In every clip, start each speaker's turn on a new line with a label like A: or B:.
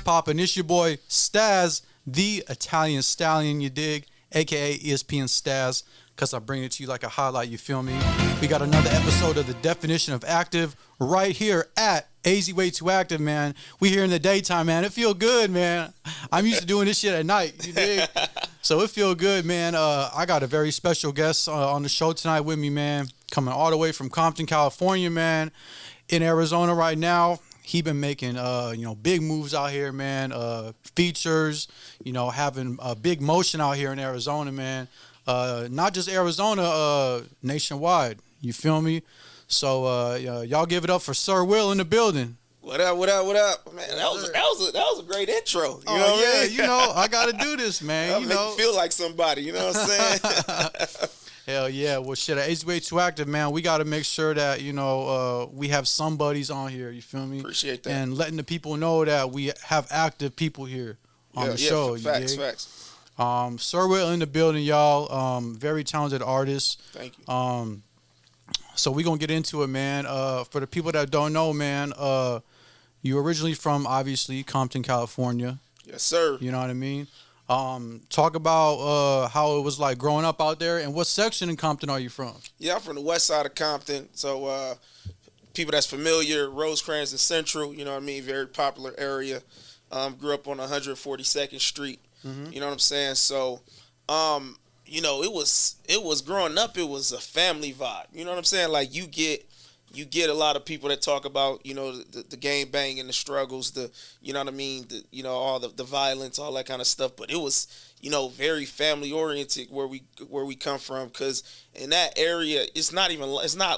A: poppin'? It's your boy Staz, the Italian Stallion, you dig? AKA ESPN Staz, because I bring it to you like a highlight, you feel me? We got another episode of The Definition of Active right here at AZ Way Too Active, man. We here in the daytime, man. It feel good, man. I'm used to doing this shit at night, you dig? So it feel good, man. I got a very special guest on the show tonight with me, man. Coming all the way from Compton, California, man. In Arizona right now. He been making, big moves out here, man. Features, having a big motion out here in Arizona, man. Not just Arizona, nationwide. You feel me? So y'all give it up for SIL WILL in the building.
B: What up? Man, that was a great intro. You know what I mean?
A: I gotta do this, man.
B: Make you feel like somebody. You know what I'm saying?
A: Hell yeah. Well, shit, at AZ Way Too Active, man, we got to make sure that, we have some buddies on here, you feel me?
B: Appreciate that.
A: And letting the people know that we have active people here on the show.
B: Facts.
A: SIL WILL in the building, y'all. Very talented artist.
B: Thank you.
A: So we're going to get into it, man. For the people that don't know, man, you originally from, obviously, Compton, California.
B: Yes, sir.
A: You know what I mean? Talk about how it was like growing up out there, and what section in Compton are you from?
B: Yeah, I'm from the west side of Compton. So people that's familiar, Rosecrans and Central, you know what I mean, very popular area. Grew up on 142nd Street. Mm-hmm. You know what I'm saying? So, it was growing up, it was a family vibe. You know what I'm saying? Like you get a lot of people that talk about, the gang bang and the struggles, you know what I mean, all the violence, all that kind of stuff. But it was, very family oriented where we come from, because in that area, it's not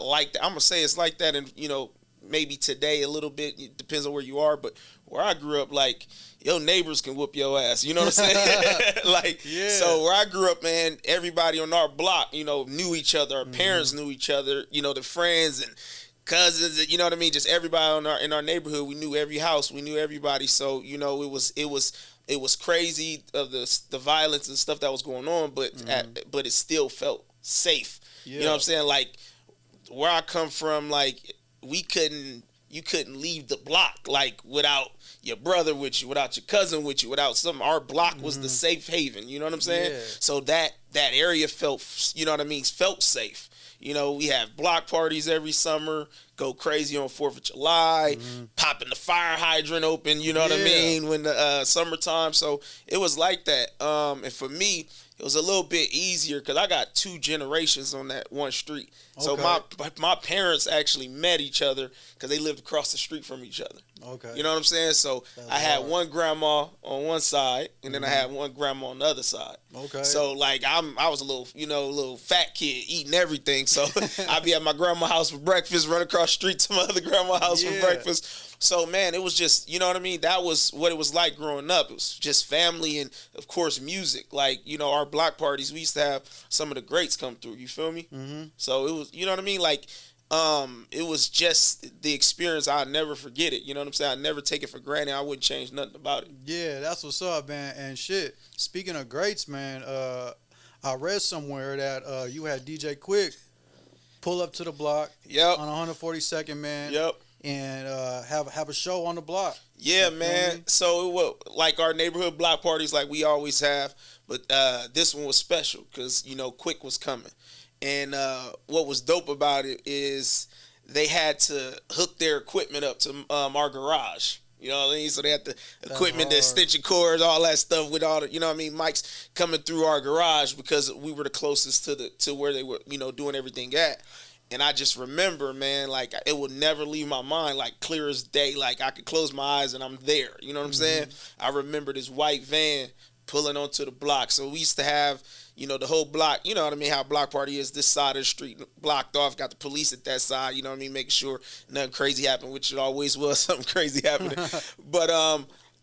B: like that. I'm gonna say it's like that, and maybe today a little bit. It depends on where you are, but where I grew up, like, your neighbors can whoop your ass. You know what I'm saying? So where I grew up, man, everybody on our block, knew each other. Our parents knew each other. The friends and cousins, you know what I mean? Just everybody in our neighborhood. We knew every house. We knew everybody. So it was crazy of the violence and stuff that was going on, but it still felt safe. Yeah. You know what I'm saying? Like where I come from, like you couldn't leave the block like without your brother with you, without your cousin with you, without something. Our block was the safe haven. You know what I'm saying? Yeah. So that area felt, felt safe. We have block parties every summer, go crazy on 4th of July, popping the fire hydrant open, you know what I mean, when the summertime. So it was like that. And for me, it was a little bit easier because I got 2 generations on that one street. Okay. So my parents actually met each other because they lived across the street from each other. Okay. You know what I'm saying? So I had one grandma on one side, and then I had one grandma on the other side. Okay. So like I was a little fat kid eating everything. So I'd be at my grandma's house for breakfast, run across the street to my other grandma's house for breakfast. So, man, it was just, you know what I mean? That was what it was like growing up. It was just family and, of course, music. Like, our block parties, we used to have some of the greats come through. You feel me? Mm-hmm. So it was, you know what I mean? Like, it was just the experience. I'll never forget it. You know what I'm saying? I never take it for granted. I wouldn't change nothing about it.
A: Yeah, that's what's up, man. And shit, speaking of greats, man, I read somewhere that you had DJ Quick pull up to the block on 142nd, man.
B: Yep.
A: And have a show on the block.
B: Yeah, man. So it was like our neighborhood block parties like we always have, but this one was special because, Quick was coming. And what was dope about it is they had to hook their equipment up to our garage. You know what I mean? So they had the equipment, the extension cords, all that stuff with all the, mics coming through our garage because we were the closest to where they were, doing everything at. And I just remember, man, like, it would never leave my mind, like, clear as day. Like, I could close my eyes and I'm there. You know what I'm saying? I remember this white van pulling onto the block. So we used to have, the whole block, you know what I mean, how a block party is, this side of the street blocked off, got the police at that side, you know what I mean, making sure nothing crazy happened, which it always was something crazy happening. But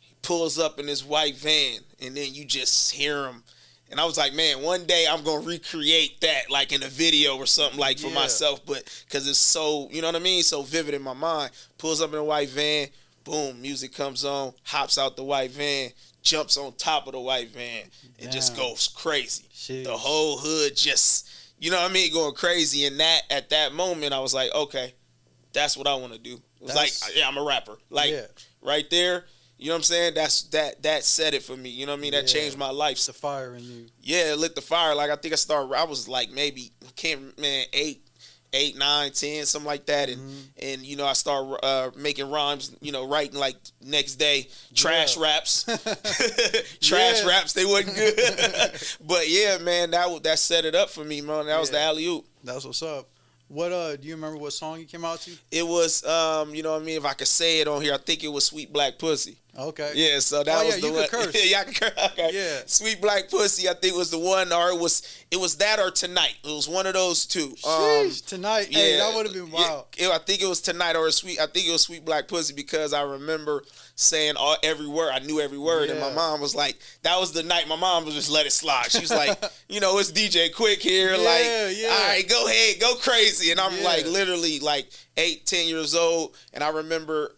B: he pulls up in this white van, and then you just hear him. And I was like, man, one day I'm going to recreate that, like, in a video or something, like, for myself. But because it's so, you know what I mean, so vivid in my mind. Pulls up in a white van, boom, music comes on, hops out the white van, jumps on top of the white van, and just goes crazy. Jeez. The whole hood just, you know what I mean, going crazy. And at that moment, I was like, okay, that's what I want to do. It was like, yeah, I'm a rapper. Like, right there, You know what I'm saying? That said it for me. You know what I mean? That changed my life.
A: The fire in you.
B: Yeah, it lit the fire. Like I think I was like maybe eight, 9, 10, something like that, and you know I started making rhymes. You know, writing like next day trash raps, raps. They wasn't good, but yeah, man, that set it up for me, man. That was the alley oop.
A: That's what's up. What do you remember what song you came out to?
B: It was you know what I mean, if I could say it on here, I think it was Sweet Black Pussy.
A: Okay.
B: Yeah, so that was the one.
A: Curse.
B: Yeah, I can curse. Okay.
A: Yeah.
B: Sweet Black Pussy, I think was the one, or it was that or Tonight. It was one of those two.
A: Tonight. Yeah, hey, that would have been wild.
B: Yeah, I think it was Tonight or I think it was Sweet Black Pussy because I remember saying every word. I knew every word, and my mom was like, that was the night. My mom was just let it slide. She was like, you know, it's DJ Quick here. All right, go ahead, go crazy. And I'm like literally like 8, 10 years old, and I remember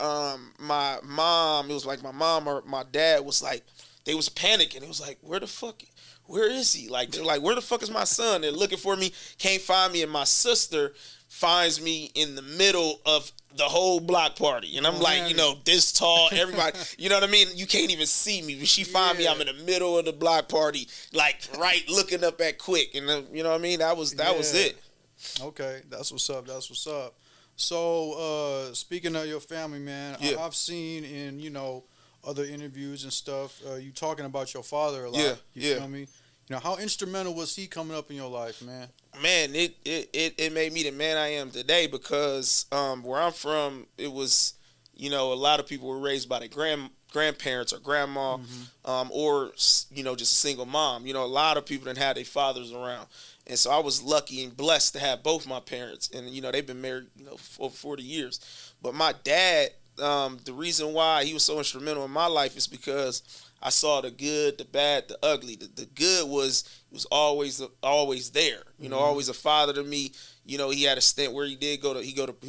B: my mom. It was like my mom or my dad was like, they was panicking. It was like, where is he? Like they're like, where the fuck is my son? They're looking for me, can't find me, and my sister finds me in the middle of the whole block party, and I'm like, you know, this tall, everybody, you know what I mean? You can't even see me. When she find me, I'm in the middle of the block party, like right looking up at Quick, and you know what I mean? That was it.
A: Okay, that's what's up. That's what's up. So, speaking of your family, man, I've seen in, you know, other interviews and stuff, you talking about your father a lot. You feel me? You know, how instrumental was he coming up in your life, man?
B: Man, it made me the man I am today because where I'm from, it was, you know, a lot of people were raised by their grandparents or grandma, or, you know, just a single mom. You know, a lot of people didn't have their fathers around. And so I was lucky and blessed to have both my parents. And, you know, they've been married, you know, for over 40 years. But my dad, the reason why he was so instrumental in my life is because I saw the good, the bad, the ugly. The good was always there. You know, always a father to me. You know, he had a stint where he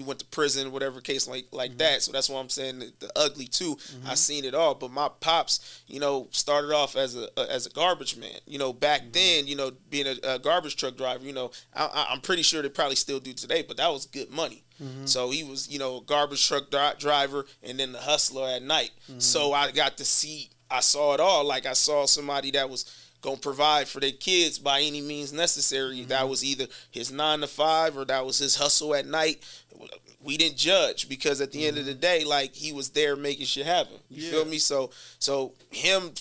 B: went to prison, whatever case like that. So that's why I'm saying the ugly too. I seen it all. But my pops, you know, started off as a garbage man. You know, back then, you know, being a garbage truck driver, you know, I'm pretty sure they probably still do today, but that was good money. So he was, you know, a garbage truck driver and then the hustler at night. So I saw it all. Like I saw somebody that was gonna provide for their kids by any means necessary. That was either his 9 to 5 or that was his hustle at night. We didn't judge because at the end of the day, like he was there making shit happen. You feel me? So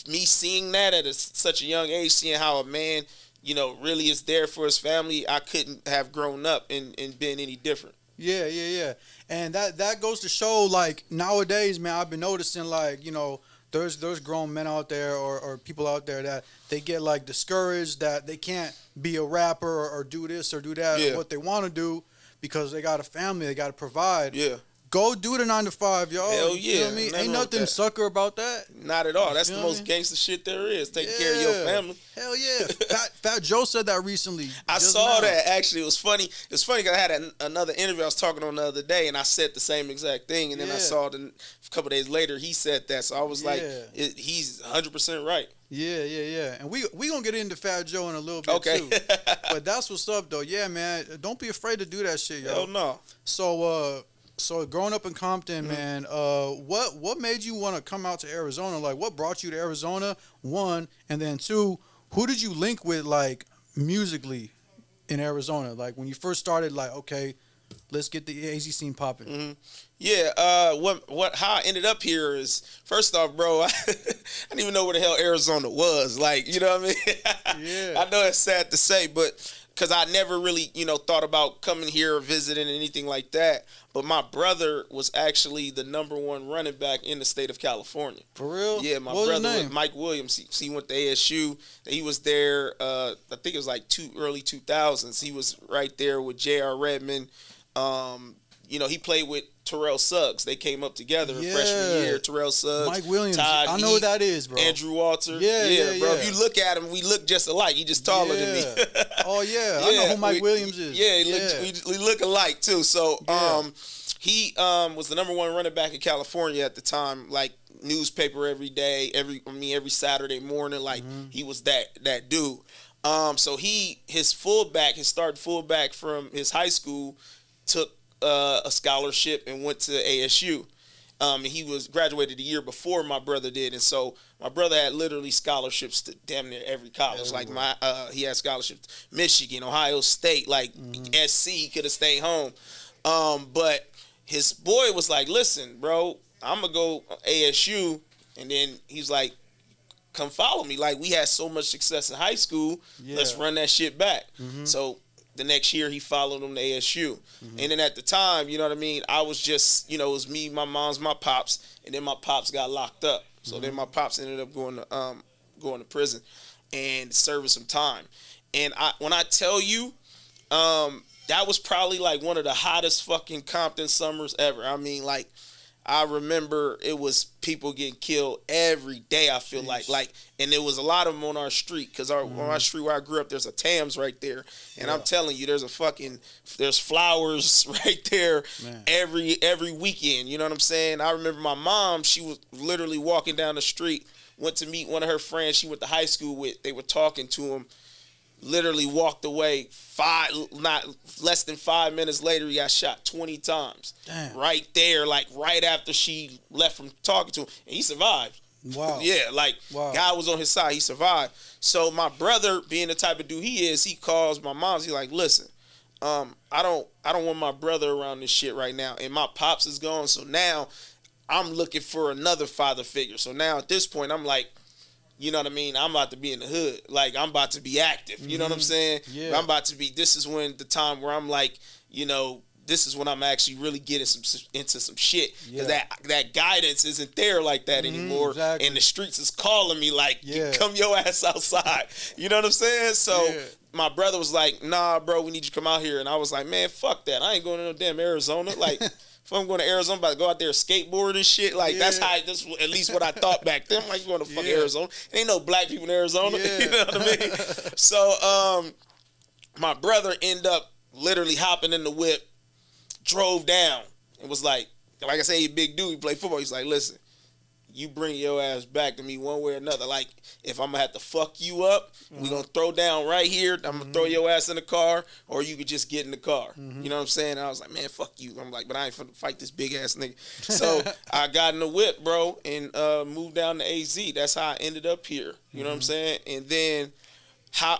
B: me seeing that at such a young age, seeing how a man, you know, really is there for his family, I couldn't have grown up and been any different.
A: Yeah. And that goes to show, like, nowadays, man, I've been noticing, like, you know, there's grown men out there or people out there that they get, like, discouraged that they can't be a rapper or do this or do that or what they want to do because they got a family, they got to provide. Yeah. Go do the 9 to 5, y'all.
B: Hell
A: you feel me? Ain't nothing sucker about that.
B: Not at all. That's the most gangster shit there is. Taking care of your family.
A: Hell yeah. Fat Joe said that recently.
B: I saw that, actually. It was funny. It's funny because I had another interview I was talking on the other day, and I said the same exact thing, and then I saw a couple days later he said that. So I was like, he's 100% right.
A: Yeah. And we gonna get into Fat Joe in a little bit too. But that's what's up, though. Yeah, man. Don't be afraid to do that shit, yo.
B: Hell no.
A: So growing up in Compton, man, what made you want to come out to Arizona? Like, what brought you to Arizona, one, and then two, who did you link with, like, musically in Arizona? Like, when you first started, like, okay, let's get the AZ scene popping.
B: Yeah, how I ended up here is, first off, bro, I didn't even know where the hell Arizona was. Like, you know what I mean? Yeah. I know it's sad to say, but because I never really, you know, thought about coming here or visiting anything like that. But my brother was actually the #1 running back in the state of California.
A: For real?
B: Yeah, my brother was Mike Williams. He went to ASU. He was there, I think it was like early 2000s. He was right there with J.R. Redmond. You know, he played with Terrell Suggs. They came up together in freshman year. Terrell Suggs,
A: Mike Williams.
B: Todd
A: I know who that is, bro.
B: Andrew Walter. Yeah, bro. If you look at him, we look just alike. He just taller than me.
A: Oh yeah, I know who Mike Williams is.
B: Yeah, we look alike too. So he was the #1 running back in California at the time. Like newspaper every day, every Saturday morning. Like he was that dude. So his starting fullback from his high school took a scholarship and went to ASU. He was graduated the year before my brother did, and so my brother had literally scholarships to damn near every college. Everywhere. Like he had scholarships, Michigan, Ohio State, like SC. He could have stayed home, but his boy was like, "Listen, bro, I'm gonna go ASU," and then he's like, "Come follow me." Like, we had so much success in high school, let's run that shit back. So the next year he followed him to ASU. And then at the time, you know what I mean, I was just, it was me, my mom's, my pops, and then my pops got locked up. So then my pops ended up going to prison and serving some time. And when I tell you, that was probably like one of the hottest fucking Compton summers ever. I mean, like, I remember it was people getting killed every day, I feel like, and there was a lot of them on our street, because on our street where I grew up, there's a Tams right there, and I'm telling you, there's flowers right there every weekend, you know what I'm saying? I remember my mom, she was literally walking down the street, went to meet one of her friends she went to high school with, they were talking to him, literally walked away, not less than 5 minutes later, he got shot 20 times. Damn. Right there, like right after she left from talking to him. And he survived.
A: Wow.
B: Yeah, like God was on his side. He survived. So my brother, being the type of dude he is, he calls my mom. He's like, "Listen, I don't want my brother around this shit right now. And my pops is gone. So now I'm looking for another father figure. So now at this point, I'm like, you know what I mean? I'm about to be in the hood. Like, I'm about to be active. You know what I'm saying? Yeah. I'm about to be, this is when the time where I'm like, this is when I'm actually really getting into some shit. Because that guidance isn't there like that anymore. Exactly. And the streets is calling me like, come your ass outside. You know what I'm saying? So my brother was like, "Nah, bro, we need you to come out here." And I was like, "Man, fuck that. I ain't going to no damn Arizona." Like, if I'm going to Arizona, I'm about to go out there and skateboard and shit. Like, that's at least what I thought back then. I'm like, going to fucking Arizona. Ain't no black people in Arizona. You know what I mean? So, my brother ended up literally hopping in the whip, drove down, and was like I say, he a big dude, he play football. He's like, "Listen, you bring your ass back to me one way or another. Like, if I'm going to have to fuck you up, we're going to throw down right here. I'm going to throw your ass in the car, or you could just get in the car." You know what I'm saying? And I was like, "Man, fuck you." I'm like, but I ain't finna fight this big ass nigga. So I got in the whip, bro, and moved down to AZ. That's how I ended up here. You know what I'm saying? And then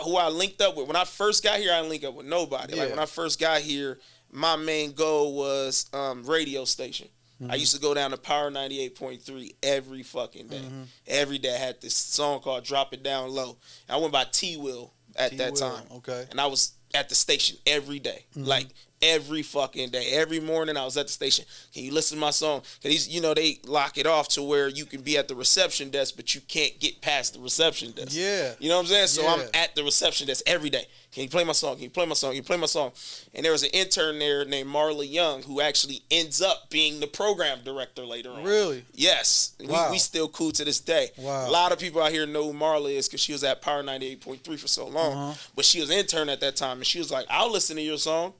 B: who I linked up with. When I first got here, I didn't link up with nobody. Like, when I first got here, my main goal was radio station. I used to go down to Power 98.3 every fucking day. Every day I had this song called Drop It Down Low. I went by SIL WILL at that time. Okay. And I was at the station every day. Like, every fucking day. Every morning I was at the station. "Can you listen to my song?" Because, they lock it off to where you can be at the reception desk, but you can't get past the reception desk. Yeah. You know what I'm saying? So I'm at the reception desk every day. "Can you play my song? Can you play my song? Can you play my song?" And there was an intern there named Marla Young who actually ends up being the program director later on. Really? Yes. Wow. We still cool to this day. Wow. A lot of people out here know who Marla is because she was at Power 98.3 for so long. But she was an intern at that time, and she was like, "I'll listen to your song."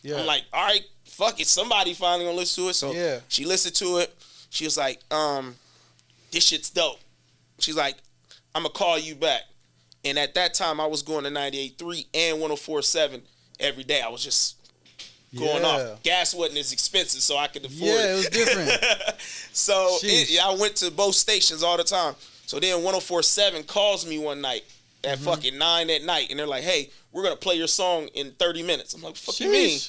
B: I'm like, "All right, fuck it. Somebody finally gonna listen to it." So she listened to it. She was like, "This shit's dope." She's like, "I'm gonna call you back." And at that time, I was going to 98.3 and 104.7 every day. I was just going off. Gas wasn't as expensive, so I could afford it. Yeah, it was different. So I went to both stations all the time. So then 104.7 calls me one night at fucking 9 at night, and they're like, "Hey, we're going to play your song in 30 minutes. I'm like, "What the fuck you mean?"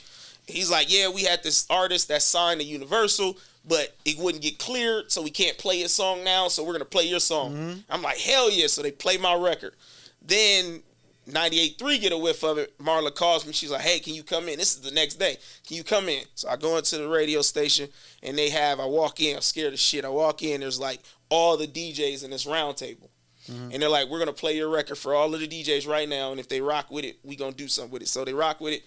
B: He's like, "Yeah, we had this artist that signed to Universal, but it wouldn't get cleared, so we can't play his song now, so we're going to play your song." I'm like, "Hell yeah." So they play my record. Then 98.3 get a whiff of it. Marla calls me. She's like, "Hey, can you come in?" This is the next day. "Can you come in?" So I go into the radio station, and I walk in. I'm scared as shit. I walk in. There's like all the DJs in this round table. And they're like, "We're going to play your record for all of the DJs right now, and if they rock with it, we going to do something with it." So they rock with it.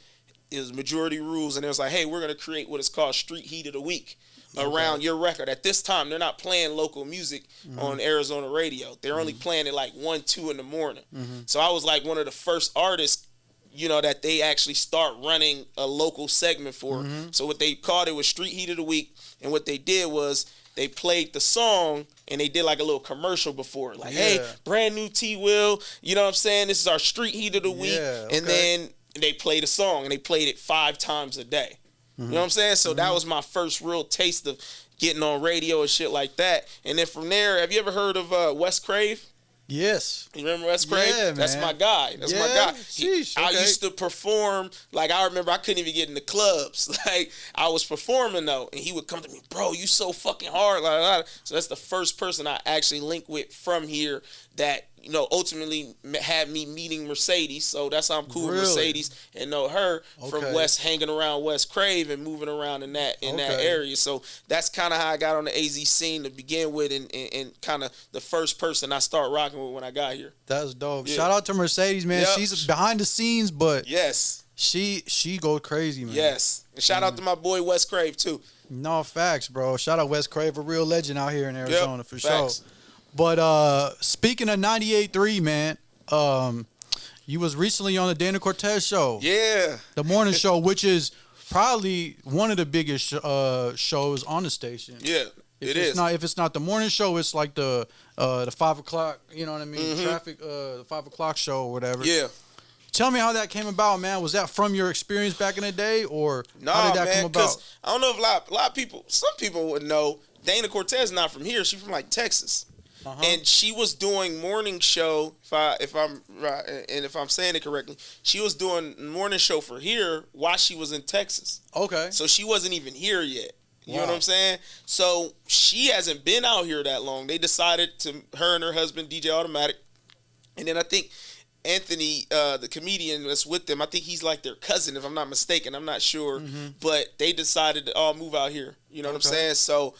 B: It was majority rules, and it was like, "Hey, we're going to create what is called Street Heat of the Week around your record." At this time, they're not playing local music on Arizona radio. They're only playing it like 1, 2 in the morning. So I was like one of the first artists, that they actually start running a local segment for. So what they called it was Street Heat of the Week, and what they did was they played the song, and they did like a little commercial before. Like, "Hey, brand new SIL WILL, you know what I'm saying? This is our Street Heat of the Week." And then they played a song, and they played it 5 times a day. You know what I'm saying? So that was my first real taste of, getting on radio and shit like that. And then from there, have you ever heard of Wes Crave?
A: Yes.
B: You remember Wes Crave?
A: Yeah, man.
B: That's my guy. That's my guy.
A: Sheesh,
B: I
A: okay.
B: used to perform, like I remember I couldn't even get in the clubs. Like I was performing though, and he would come to me, bro, you so fucking hard. Like, so that's the first person I actually linked with from here that, you know, ultimately had me meeting Mercedes. So that's how I'm cool with Mercedes and know her from West, hanging around West Crave and moving around in that area. So that's kind of how I got on the AZ scene to begin with, and kind of the first person I start rocking with when I got here.
A: That's dope. Yeah. Shout out to Mercedes, man. Yep. She's behind the scenes, but she goes crazy, man.
B: Yes. And shout out to my boy West Crave too.
A: No, facts, bro. Shout out West Crave, a real legend out here in Arizona for
B: facts.
A: sure. But speaking of 98.3, man, you was recently on the Dana Cortez show.
B: Yeah.
A: The morning show, which is probably one of the biggest shows on the station.
B: Yeah,
A: if it's not the morning show, it's like the 5 o'clock, you know what I mean? Traffic, the 5 o'clock show or whatever.
B: Yeah.
A: Tell me how that came about, man. Was that from your experience back in the day, or
B: how
A: did that come about?
B: I don't know if a lot of people, some people would know, Dana Cortez is not from here. She's from like Texas. And she was doing morning show, if I'm right, and if I'm saying it correctly, she was doing morning show for here while she was in Texas.
A: Okay.
B: So she wasn't even here yet. You know what I'm saying? So she hasn't been out here that long. They decided to, her and her husband, DJ Automatic, and then I think Anthony, the comedian that's with them, I think he's like their cousin, if I'm not mistaken. I'm not sure. But they decided to all move out here. You know what I'm saying? So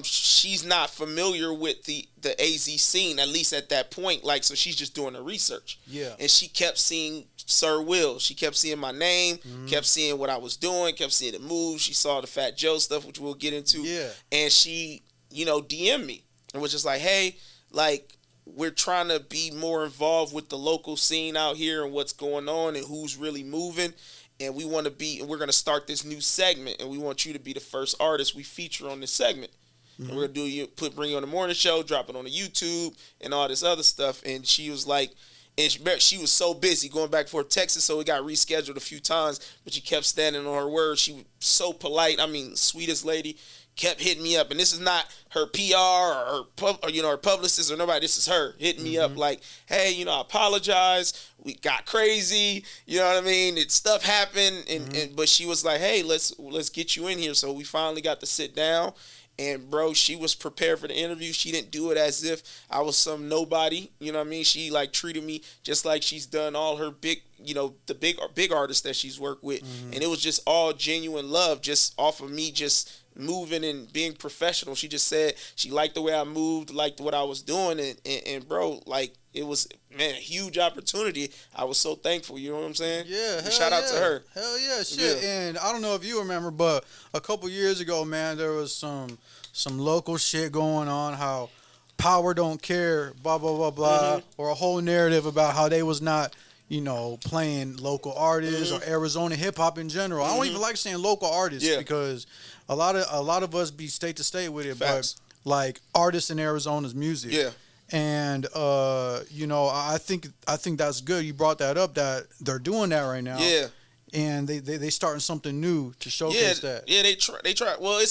B: she's not familiar with the AZ scene, at least at that point. Like, so she's just doing her research. Yeah. And she kept seeing SIL WILL. She kept seeing my name, kept seeing what I was doing, kept seeing the moves. She saw the Fat Joe stuff, which we'll get into. Yeah. And she, you know, DM'd me and was just like, hey, like, we're trying to be more involved with the local scene out here and what's going on and who's really moving. And we want to be, and we're going to start this new segment, and we want you to be the first artist we feature on this segment. And we're going to bring you on the morning show, drop it on the YouTube, and all this other stuff. And she was like, and she was so busy going back and forth to Texas, so it got rescheduled a few times, but she kept standing on her word. She was so polite. I mean, sweetest lady. Kept hitting me up, and this is not her PR or her publicist or nobody. This is her hitting me up like, hey, you know, I apologize. We got crazy. You know what I mean? Stuff happened, and but she was like, hey, let's get you in here. So we finally got to sit down. And, bro, she was prepared for the interview. She didn't do it as if I was some nobody. You know what I mean? She, like, treated me just like she's done all her big, you know, the big artists that she's worked with. And it was just all genuine love just off of me just moving and being professional. She just said she liked the way I moved, liked what I was doing. And bro, like, it was, man, a huge opportunity. I was so thankful. You know what I'm saying?
A: Yeah.
B: Shout out to her.
A: Hell yeah. Shit. Yeah. And I don't know if you remember, but a couple years ago, man, there was some local shit going on, how Power don't care, blah, blah, blah, blah, or a whole narrative about how they was not, you know, playing local artists or Arizona hip-hop in general. I don't even like saying local artists because a lot of us be state to state with it. Facts. But, like, artists in Arizona's music. Yeah. And, you know, I think that's good. You brought that up, that they're doing that right now. Yeah. And they starting something new to showcase that. Yeah, they try. Well,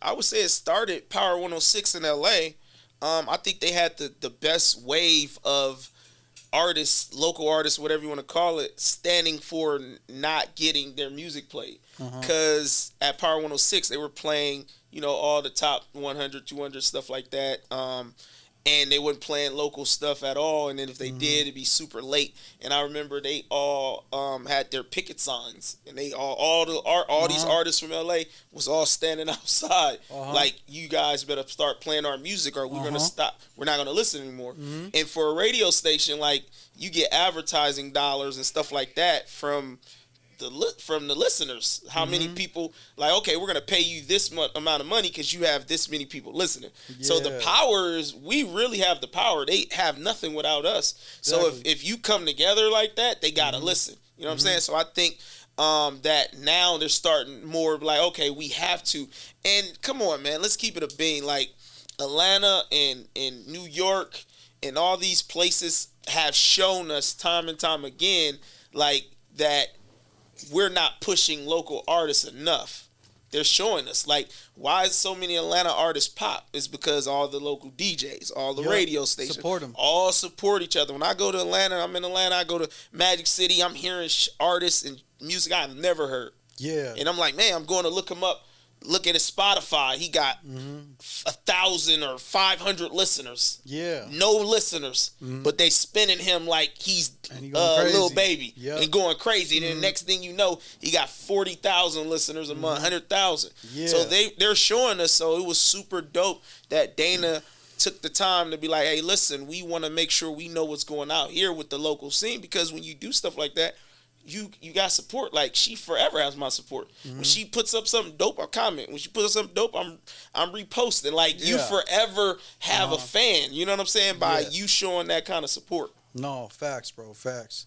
B: I would say it started Power 106 in L.A. I think they had the best wave of artists, local artists, whatever you want to call it, standing for not getting their music played. Because at Power 106, they were playing, you know, all the top 100, 200, stuff like that. And they weren't playing local stuff at all. And then if they did, it'd be super late. And I remember they all had their picket signs, and they all these artists from LA was all standing outside, like, you guys better start playing our music, or we're gonna stop. We're not gonna listen anymore. And for a radio station, like, you get advertising dollars and stuff like that from the listeners. How many people, like, okay, we're gonna pay you this amount of money because you have this many people listening. So the power is, we really have the power. They have nothing without us. Exactly. So if you come together like that, they gotta listen. You know what I'm saying? So I think that now they're starting more like, okay, we have to. And come on, man, let's keep it a bean. Like, Atlanta and New York and all these places have shown us time and time again, like, that we're not pushing local artists enough. they're showing us. Like, why is so many Atlanta artists pop? It's because all the local DJs, all the radio stations,
A: support them.
B: all support each other. When I go to Atlanta, I'm in Atlanta, I go to Magic City, I'm hearing artists and music I've never heard.
A: Yeah.
B: And I'm like, man, I'm going to look him up. Look at his Spotify. He got 1,000 or 500 listeners.
A: Yeah.
B: No listeners, but they spinning him like he's Lil Baby and going crazy. And then the next thing you know, he got 40,000 listeners a month, 100,000. Yeah. So they're showing us. So it was super dope that Dana took the time to be like, hey, listen, we want to make sure we know what's going out here with the local scene, because when you do stuff like that, you got support. Like, she forever has my support. When she puts up something dope, I comment. When she puts up something dope, I'm reposting. Like, you forever have a fan. You know what I'm saying? By you showing that kind of support.
A: No, facts, bro. Facts.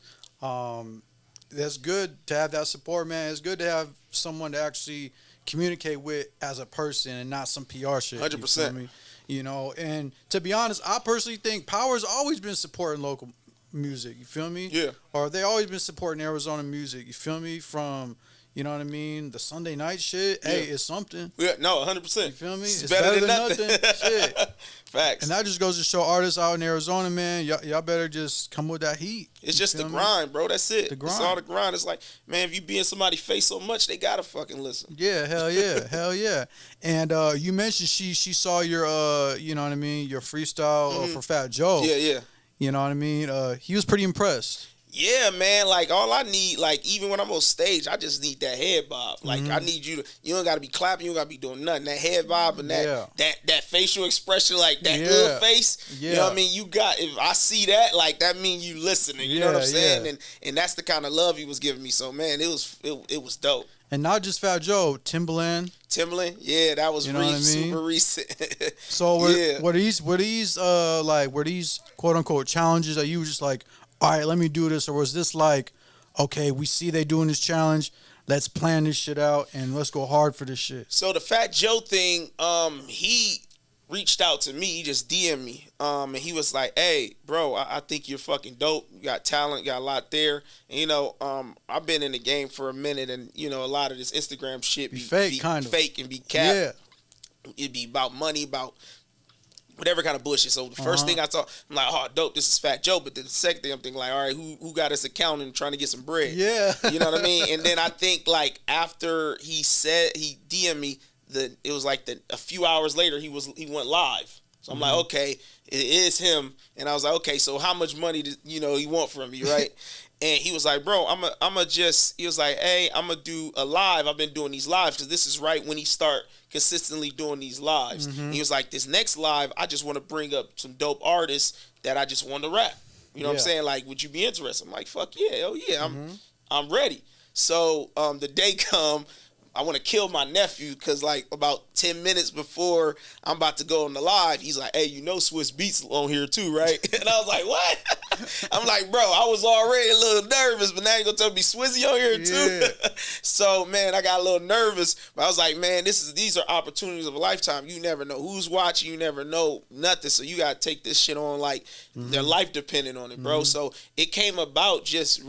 A: That's good to have that support, man. It's good to have someone to actually communicate with as a person and not some PR shit.
B: 100%.
A: You know, and to be honest, I personally think Power's always been supporting local music, you feel me?
B: Yeah.
A: Or they always been supporting Arizona music, you feel me? From, you know what I mean, the Sunday night shit, hey, it's something.
B: Yeah, no, 100%.
A: You feel me?
B: It's better than nothing.
A: Shit.
B: Facts.
A: And that just goes to show artists out in Arizona, man, y'all better just come with that heat.
B: It's just the grind, bro. That's it.
A: The grind.
B: It's all the grind. It's like, man, if you be in somebody's face so much, they gotta fucking listen.
A: Yeah, hell yeah. Hell yeah. And you mentioned she saw your you know what I mean, your freestyle for Fat Joe.
B: Yeah.
A: You know what I mean? He was pretty impressed.
B: Yeah, man. Like, all I need, like, even when I'm on stage, I just need that head bob. Like, I need you don't got to be clapping. You don't got to be doing nothing. That head bob and that facial expression, like that face. Yeah. You know what I mean? If I see that, like, that mean you listening. You know what I'm saying? Yeah. And that's the kind of love he was giving me. So, man, it was dope.
A: And not just Fat Joe, Timbaland,
B: yeah, that was super recent.
A: So were these quote unquote challenges that you were just like, all right, let me do this, or was this like, okay, we see they doing this challenge, let's plan this shit out and let's go hard for this shit?
B: So the Fat Joe thing, he reached out to me, he just DM'd me, and he was like, hey, bro, I think you're fucking dope. You got talent, got a lot there. And, you know, I've been in the game for a minute, and, you know, a lot of this Instagram shit be fake and be cap. Yeah. It'd be about money, about whatever kind of bullshit. So the first thing I saw, I'm like, oh, dope, this is Fat Joe. But then the second thing, I'm thinking like, all right, who got us accounting trying to get some bread?
A: Yeah.
B: You know what I mean? And then I think, like, after he DM'd me, it was like a few hours later, he went live. So I'm like, okay, it is him. And I was like, okay, so how much money did he want from me, right? And he was like, bro, he was like, hey, I'm going to do a live. I've been doing these lives because this is right when he start consistently doing these lives. And he was like, this next live, I just want to bring up some dope artists that I just want to rap. You know what I'm saying? Like, would you be interested? I'm like, fuck yeah, hell yeah, I'm ready. So the day come, I want to kill my nephew because, like, about 10 minutes before I'm about to go on the live, he's like, hey, you know Swiss Beats on here too, right? And I was like, what? I'm like, bro, I was already a little nervous, but now you're going to tell me Swizzy on here too? Yeah. So, man, I got a little nervous, but I was like, man, these are opportunities of a lifetime. You never know who's watching. You never know nothing. So you got to take this shit on like their life depending on it, bro. So it came about just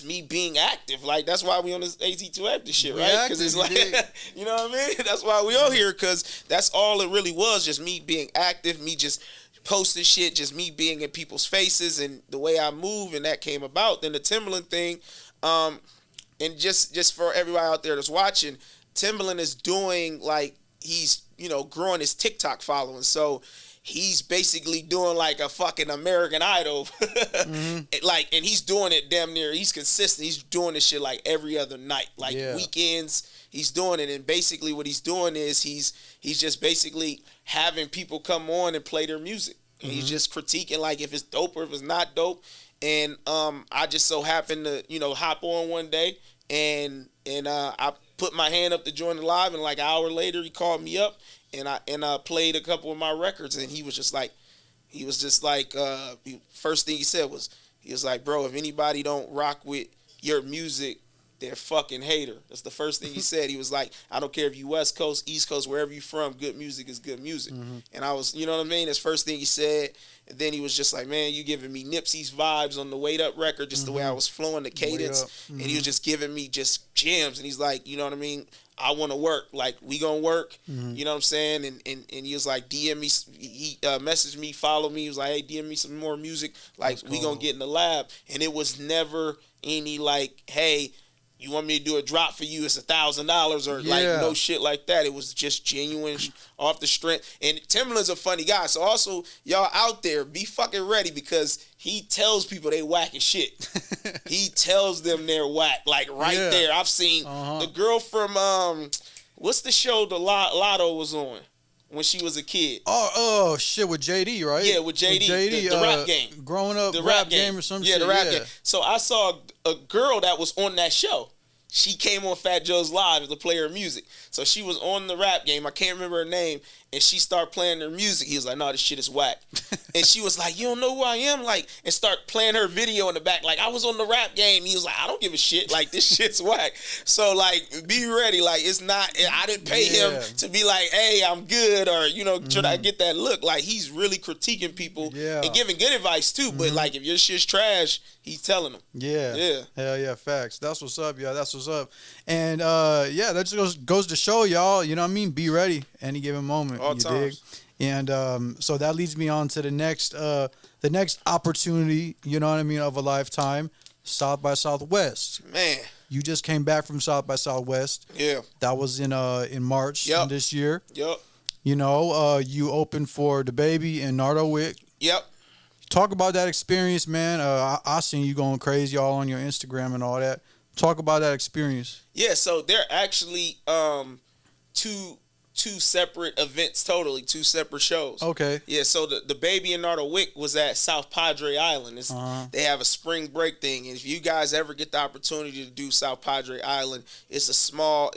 B: me being active. Like, that's why we on this AT2 active shit, right? Because it's like, you know what I mean? That's why we on here, because that's all it really was, just me being active, me just posting shit, just me being in people's faces and the way I move, and that came about. Then the Timbaland thing, and just for everybody out there that's watching, Timbaland is doing, like, he's, growing his TikTok following. So he's basically doing like a fucking American Idol. Like, and he's doing it damn near, he's consistent. He's doing this shit like every other night, like weekends. He's doing it, and basically what he's doing is he's just basically having people come on and play their music. And he's just critiquing, like, if it's dope or if it's not dope. And I just so happened to, hop on one day, and I put my hand up to join the live, and like an hour later he called me up. And I played a couple of my records, and he was just like, first thing he said was, he was like, bro, if anybody don't rock with your music, they're fucking hater. That's the first thing he said. He was like, I don't care if you West Coast, East Coast, wherever you from, good music is good music. And I was, you know what I mean? That's the first thing he said. And then he was just like, man, you giving me Nipsey's vibes on the Wait Up record, just the way I was flowing, the cadence. And he was just giving me just gems. And he's like, you know what I mean? I want to work. Like, we gonna work. You know what I'm saying? And he was like, DM me. He messaged me, follow me. He was like, hey, DM me some more music. Like, we gonna get in the lab. And it was never any like, hey, you want me to do a drop for you? It's $1,000 or like no shit like that. It was just genuine off the strength. And Timbaland's a funny guy. So also, y'all out there, be fucking ready because he tells people they whack as shit. He tells them they're whack. Like there. I've seen the girl from, what's the show the Lotto was on when she was a kid?
A: Oh shit, with JD, right?
B: Yeah, with JD. The rap game.
A: Growing up, the rap game or some shit.
B: Yeah, the rap game. So I saw a girl that was on that show. She came on Fat Joe's Live as a player of music. So she was on the rap game. I can't remember her name. And she started playing her music. He was like, no, this shit is whack. And she was like, you don't know who I am? Like, and start playing her video in the back. Like, I was on the rap game. He was like, I don't give a shit. Like, this shit's whack. So, like, be ready. Like, it's not, I didn't pay him to be like, hey, I'm good. Or, you know, should I get that look? Like, he's really critiquing people and giving good advice, too. But, like, if your shit's trash, he's telling them. Yeah.
A: Hell yeah, facts. That's what's up, y'all. That's what's up. And, that just goes to show y'all, you know what I mean? Be ready any given moment.
B: All times.
A: Dig? And so that leads me on to the next opportunity, you know what I mean, of a lifetime, South by Southwest.
B: Man.
A: You just came back from South by Southwest.
B: Yeah.
A: That was in March this year.
B: Yep.
A: You know, you opened for DaBaby and Nardo Wick.
B: Yep.
A: Talk about that experience, man. I seen you going crazy all on your Instagram and all that. Talk about that experience.
B: Yeah, so they're actually two separate events, totally two separate shows.
A: Okay.
B: Yeah, so the DaBaby and Nardo Wick was at South Padre Island. They have a spring break thing, and if you guys ever get the opportunity to do South Padre Island, it's a small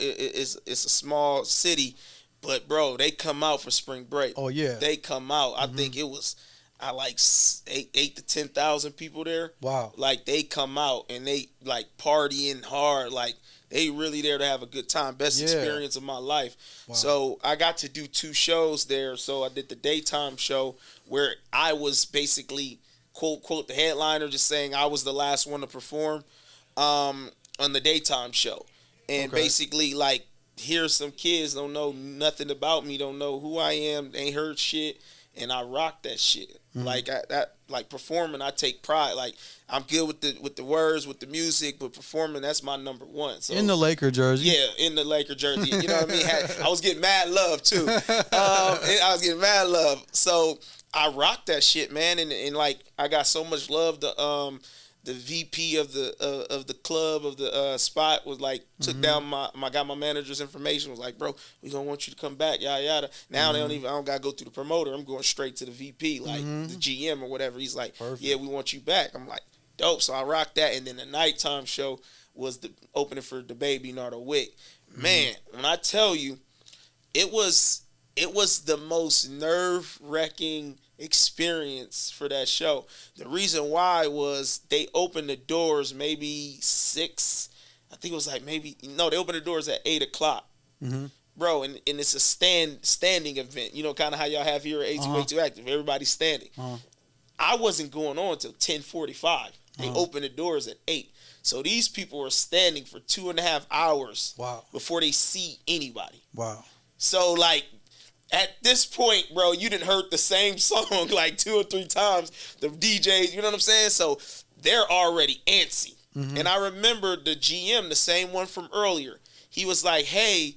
B: city, but bro, they come out for spring break.
A: Oh yeah,
B: they come out. I think it was. I like 8 to 10,000 people there.
A: Wow.
B: Like, they come out and they like partying hard. Like, they really there to have a good time. Best experience of my life. Wow. So I got to do 2 shows there. So I did the daytime show where I was basically quote the headliner, just saying I was the last one to perform on the daytime show. And basically, like, here's some kids don't know nothing about me, don't know who I am, they ain't heard shit. And I rock that shit. Like like performing, I take pride. Like, I'm good with the words, with the music, but performing, that's my number one. So
A: in the Laker jersey.
B: Yeah, in the Laker jersey. You know what I mean? I was getting mad love too. I was getting mad love. So I rock that shit, man. And like, I got so much love. The VP of the club of the spot was like, took down my manager's information, was like, bro, we gonna want you to come back, yada yada. Now I don't gotta go through the promoter. I'm going straight to the VP, like the GM or whatever. He's like, yeah, we want you back. I'm like, dope. So I rocked that, and then the nighttime show was the opening for DaBaby, Nardo Wick. Man, when I tell you, it was the most nerve-wracking experience for that show. The reason why was they opened the doors maybe 6. I think it was like they opened the doors at 8 o'clock. Bro, and it's a standing event. You know, kind of how y'all have here at AZ Way Too Active. Everybody's standing. I wasn't going on until 10:45. They opened the doors at 8. So these people were standing for 2.5 hours before they see anybody. Wow. So, like, at this point, bro, you done heard the same song like 2 or 3 times. The DJs, you know what I'm saying? So they're already antsy. And I remember the GM, the same one from earlier, he was like, hey,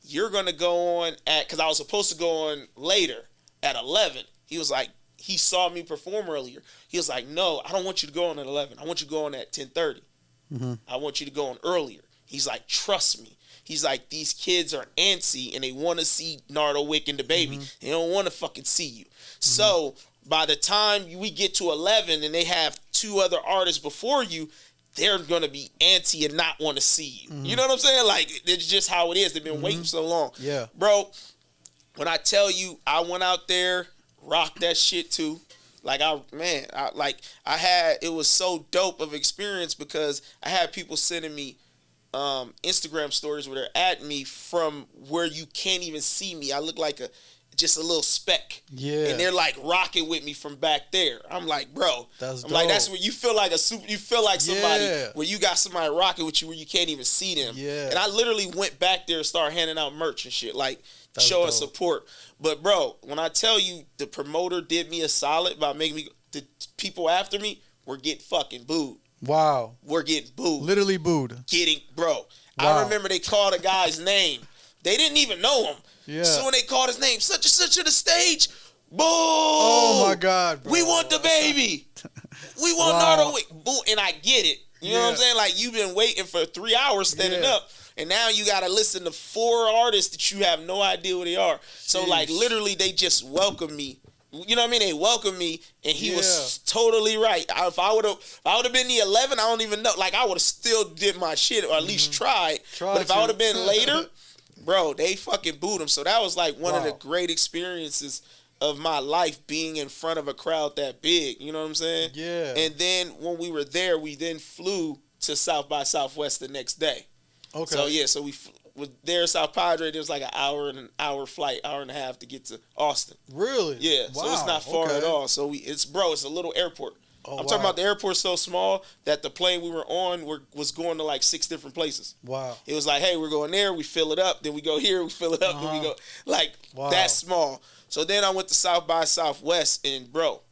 B: you're going to go on because I was supposed to go on later at 11. He was like, he saw me perform earlier. He was like, no, I don't want you to go on at 11. I want you to go on at 10:30. I want you to go on earlier. He's like, trust me. He's like, these kids are antsy and they want to see Nardo Wick and DaBaby. They don't want to fucking see you. So by the time we get to 11 and they have 2 other artists before you, they're going to be antsy and not want to see you. You know what I'm saying? Like, it's just how it is. They've been waiting so long. Yeah. Bro, when I tell you, I went out there, rocked that shit too. Like, it was so dope of experience because I had people sending me Instagram stories where they're at me from where you can't even see me. I look like just a little speck.
A: Yeah.
B: And they're like rocking with me from back there. I'm like, bro.
A: That's dope.
B: like, that's where you feel like you feel like somebody
A: Yeah.
B: where you got somebody rocking with you where you can't even see them.
A: Yeah.
B: And I literally went back there and started handing out merch and shit, like
A: That's
B: showing
A: dope.
B: support. But bro, when I tell you the promoter did me a solid by making me, the people after me were getting fucking booed.
A: Wow.
B: We're getting booed.
A: Literally booed.
B: Bro.
A: Wow.
B: I remember they called a guy's name. They didn't even know him.
A: Yeah.
B: So when they called his name, such and such to the stage, boom.
A: Oh my God, bro.
B: We want DaBaby. We want
A: Wow.
B: Nardo. Boom. And I get it. You know what I'm saying? Like, you've been waiting for 3 hours standing up. And now you got to listen to 4 artists that you have no idea who they are. So, like, literally, they just welcomed me. You know what I mean? They welcomed me, and he was totally right. If I would have been the 11, I don't even know. Like, I would have still did my shit, or at least tried. But if I would have been later, bro, they fucking booed him. So that was like one of the great experiences of my life, being in front of a crowd that big. You know what I'm saying?
A: Yeah.
B: And then when we were there, we then flew to South by Southwest the next day.
A: Okay.
B: So yeah, so we was there South Padre. There was like an hour flight, hour and a half to get to Austin.
A: Really?
B: Yeah.
A: Wow.
B: So it's not far at all. So it's a little airport.
A: Oh,
B: I'm talking about the airport so small that the plane we were on was going to like 6 different places.
A: Wow.
B: It was like, hey, we're going there, we fill it up, then we go here, we fill it up, then we go like that small. So then I went to South by Southwest, and bro,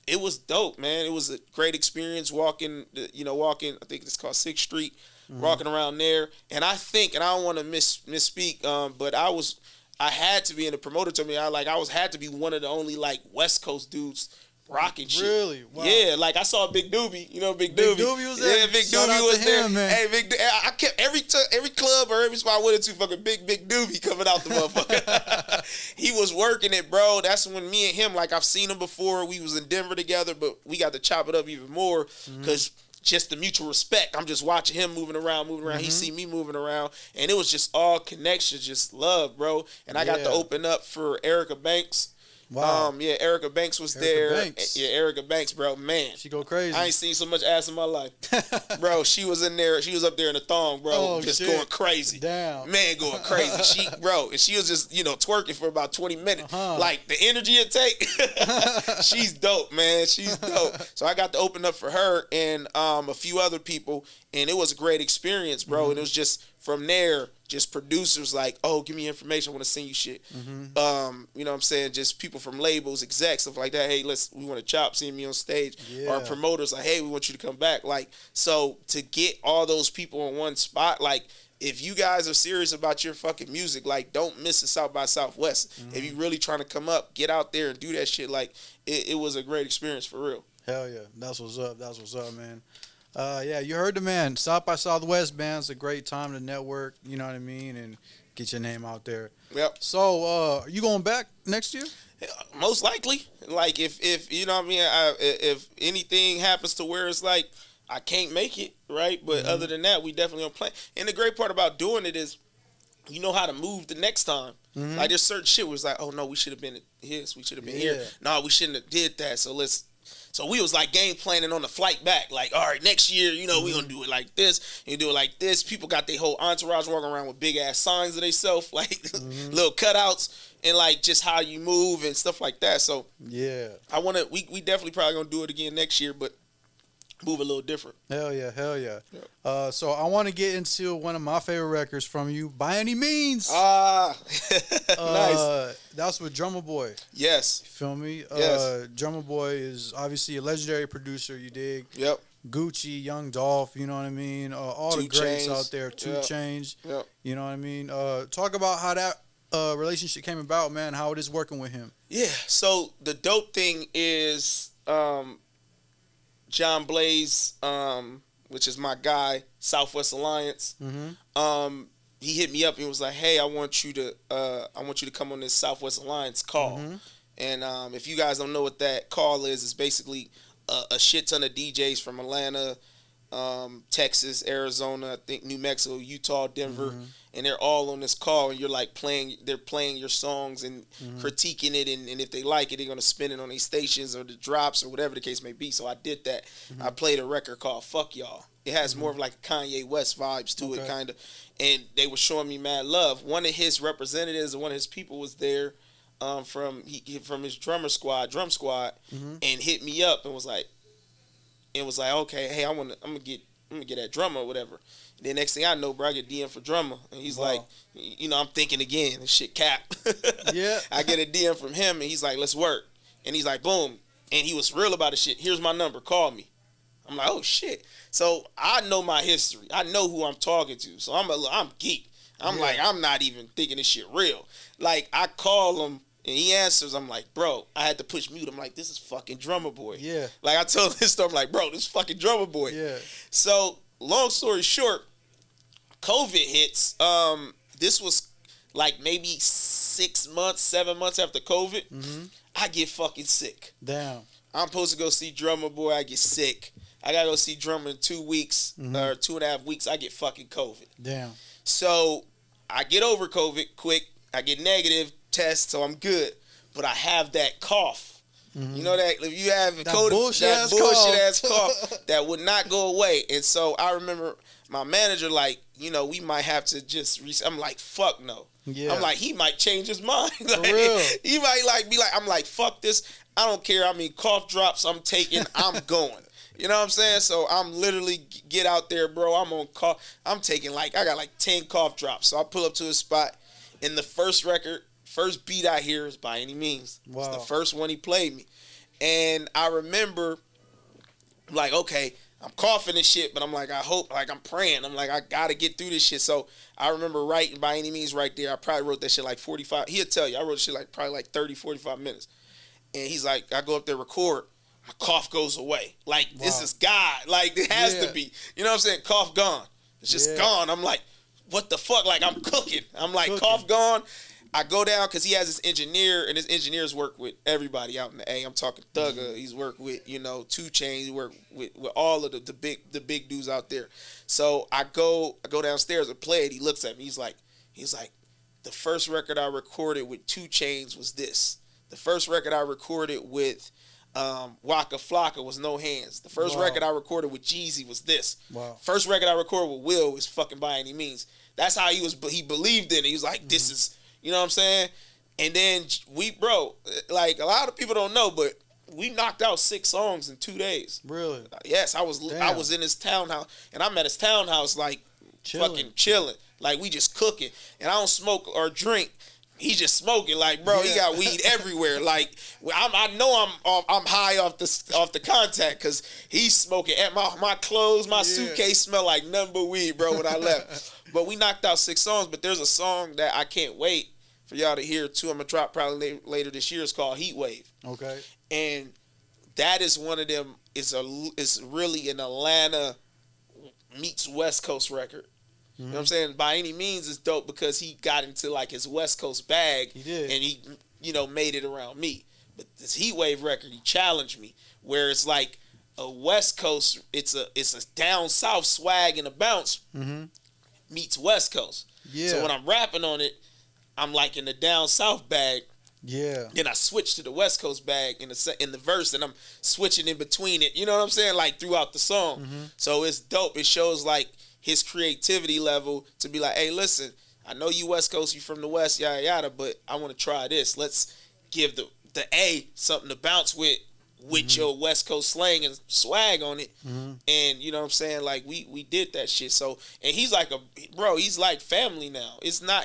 B: it was dope, man. It was a great experience walking. I think it's called 6th Street, walking around there. And I think, and I don't want to misspeak, but I had to be in the promoter told me I had to be one of the only like West Coast dudes rocking shit.
A: Really? Wow.
B: Yeah, like I saw Big Doobie. You know Big Doobie?
A: Big Doobie was there?
B: Yeah, Big
A: Shout
B: Doobie
A: out
B: was
A: to
B: there.
A: him, man.
B: Hey, I kept every club or every spot I went into, fucking Big Doobie coming out the motherfucker. He was working it, bro. That's when me and him, like I've seen him before. We was in Denver together, but we got to chop it up even more because just the mutual respect. I'm just watching him moving around. He see me moving around, and it was just all connections, just love, bro. And I got to open up for Erica Banks.
A: Wow.
B: Erica Banks was there. Yeah, Erica Banks, bro. Man,
A: she go crazy.
B: I ain't seen so much ass in my life. Bro, she was in there. She was up there in the thong, bro, just going crazy.
A: Damn.
B: Man, going crazy. And she was just, twerking for about 20 minutes. Like, the energy it take, she's dope, man. She's dope. So I got to open up for her and a few other people, and it was a great experience, bro. And it was just, from there, just producers like, oh, give me information, I want to send you shit. You know what I'm saying? Just people from labels, execs, stuff like that. Hey, we want to chop, seeing me on stage. Or promoters like, hey, we want you to come back. Like, so to get all those people in one spot, like, if you guys are serious about your fucking music, like, don't miss the South by Southwest. If you really trying to come up, get out there and do that shit. Like, it was a great experience for real.
A: Hell yeah. That's what's up. That's what's up, man. Yeah, you heard the man. South by Southwest, man. It's a great time to network, you know what I mean, and get your name out there.
B: Yep.
A: So, are you going back next year?
B: Most likely. Like, if you know what I mean, if anything happens to where it's like, I can't make it, right? But other than that, we definitely on plan. And the great part about doing it is, you know how to move the next time. Like, there's certain shit where it's like, oh, no, we should have been at this. We should have been here. No, we shouldn't have did that. So we was like game planning on the flight back. Like, all right, next year, we going to do it like this. And do it like this. People got their whole entourage walking around with big-ass signs of themselves, like little cutouts, and like just how you move and stuff like that. So
A: yeah,
B: we definitely probably going to do it again next year, but move a little different.
A: Hell yeah. So I want to get into one of my favorite records from you, By Any Means.
B: Nice.
A: That's with Drumma Boy.
B: Yes.
A: You feel me?
B: Yes.
A: Drumma Boy is obviously a legendary producer, you dig?
B: Yep.
A: Gucci, Young Dolph, you know what I mean? All the greats out there, 2 Chainz.
B: Yep.
A: You know what I mean? Talk about how that relationship came about, man, how it is working with him.
B: Yeah. So the dope thing is John Blaze, which is my guy, Southwest Alliance. He hit me up and was like, "Hey, I want you to come on this Southwest Alliance call." And if you guys don't know what that call is, it's basically a shit ton of DJs from Atlanta, Texas, Arizona, I think New Mexico, Utah, Denver, and they're all on this call, and you're like they're playing your songs and critiquing it, and if they like it, they're gonna spin it on these stations or the drops or whatever the case may be. So I did that. I played a record called "Fuck Y'all." It has more of like Kanye West vibes to it, kind of, and they were showing me mad love. One of his representatives, one of his people, was there from his drum squad, and hit me up and was like, okay, hey, I'm gonna get that drummer or whatever. And then next thing I know, bro, I get DM for drummer, and he's like, I'm thinking again, this shit cap. Yeah. I get a DM from him, and he's like, let's work. And he's like, boom. And he was real about the shit. Here's my number. Call me. I'm like, oh shit. So I know my history. I know who I'm talking to. So I'm geek. I'm like, I'm not even thinking this shit real. Like, I call him, and he answers. I'm like, bro, I had to push mute. I'm like, this is fucking Drumma Boy. Yeah. Like, I told this story, I'm like, bro, this is fucking Drumma Boy. Yeah. So, long story short, COVID hits. This was like maybe 7 months after COVID. I get fucking sick. Damn. I'm supposed to go see Drumma Boy. I get sick. I gotta go see Drumma in 2 weeks or 2.5 weeks. I get fucking COVID. Damn. So I get over COVID quick. I get negative test, so I'm good. But I have that cough. You know that if you have that bullshit ass cough that would not go away. And so I remember my manager like, we might have to just I'm like, fuck no. Yeah. I'm like, he might change his mind. Like, for real. He might like be like, I'm like, fuck this. I don't care. I mean, cough drops I'm taking, I'm going. You know what I'm saying? So I'm literally get out there, bro. I'm on cough. I'm taking I got 10 cough drops. So I pull up to a spot, and the first beat I hear is By Any Means. Wow. It's the first one he played me. And I remember, like, okay, I'm coughing and shit, but I'm like, I hope, like, I'm praying. I'm like, I gotta get through this shit. So I remember writing By Any Means right there. I probably wrote that shit like 45. He'll tell you, I wrote shit probably 30, 45 minutes. And he's like, I go up there, record. My cough goes away. Like, this is God. Like, it has to be. You know what I'm saying? Cough gone. It's just gone. I'm like, what the fuck? Like, I'm cooking. I'm like, cough gone. I go down because he has this engineer, and his engineers work with everybody out in the A. I'm talking Thugger. He's worked with, 2 Chainz. He worked with all of the big dudes out there. So I go downstairs and play it. He looks at me. He's like, the first record I recorded with 2 Chainz was this. The first record I recorded with Waka Flocka was No Hands. The first record I recorded with Jeezy was this. Wow. First record I recorded with Will was fucking By Any Means. That's how he believed in it. He was like, this is, you know what I'm saying? And then like a lot of people don't know, but we knocked out 6 songs in 2 days. Really? Yes, I was in his townhouse, and I'm at his townhouse like fucking chilling. Like, we just cooking. And I don't smoke or drink. He just smoking, like, bro. He got weed everywhere. Like, I know I'm high off the contact because he's smoking. And my clothes, my suitcase smell like nothing but weed, bro. When I left, but we knocked out 6 songs. But there's a song that I can't wait for y'all to hear too. I'm gonna drop probably later this year. It's called Heat Wave. Okay. And that is one of them. It's really an Atlanta meets West Coast record. You know what I'm saying? By Any Means is dope because he got into like his West Coast bag. He did. And he, made it around me. But this Heat Wave record, he challenged me. Where it's like a West Coast, it's a down south swag and a bounce meets West Coast. Yeah. So when I'm rapping on it, I'm like in the down south bag. Yeah. Then I switch to the West Coast bag in the verse, and I'm switching in between it. You know what I'm saying? Like throughout the song. So it's dope. It shows like his creativity level to be like, hey, listen, I know you West Coast, you from the West, yada yada, but I want to try this. Let's give the A something to bounce with your West Coast slang and swag on it. And you know what I'm saying? Like we did that shit. So, and he's like he's like family now. He's not,